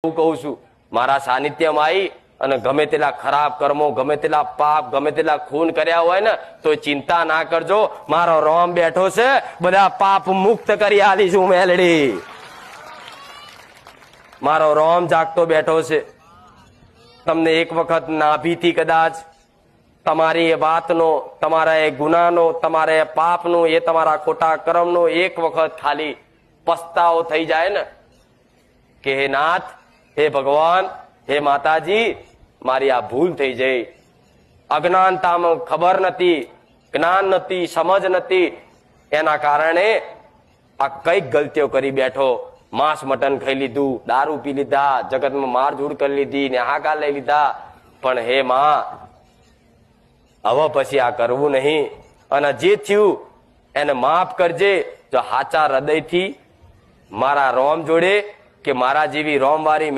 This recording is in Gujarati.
હું કહું છું મારા સાનિધ્યમાં આવી અને ગમે તેલા ખરાબ કર્મો ગમે તેલા પાપ ગમે તેલા ખૂન કર્યા હોય ને તો ચિંતા ના કરજો, મારો રોમ બેઠો છે, બધા પાપ મુક્ત કરી આલીશું મેલડી. મારો રોમ જાગતો બેઠો છે. તમને એક વખત નાભીથી કદાચ તમારી એ વાતનો, તમારા એ ગુનાનો, તમારા એ પાપનો, એ તમારા ખોટા કર્મનો એક વખત ખાલી પસ્તાવો થઈ જાય ને કે હે નાથ, હે ભગવાન, હે માતાજી, મારી આ ભૂલ થઈ જઈ, અજ્ઞાનતામાં ખબર નથી, જ્ઞાન નથી, સમજ નથી, એના કારણે આ કઈક ગલતીઓ કરી બેઠો, માંસ મટન ખાઈ લીધું, દારૂ પી લીધા, જગતમાં મારઝૂડ કરી લીધી ને હાકા લઈ લીધા, પણ હે માં હવે પછી આ કરવું નહીં, અને જે થયું એને માફ કરજે. જો હાચા હૃદયથી મારા રોમ જોડે કે મારા જેવી રોમવાળી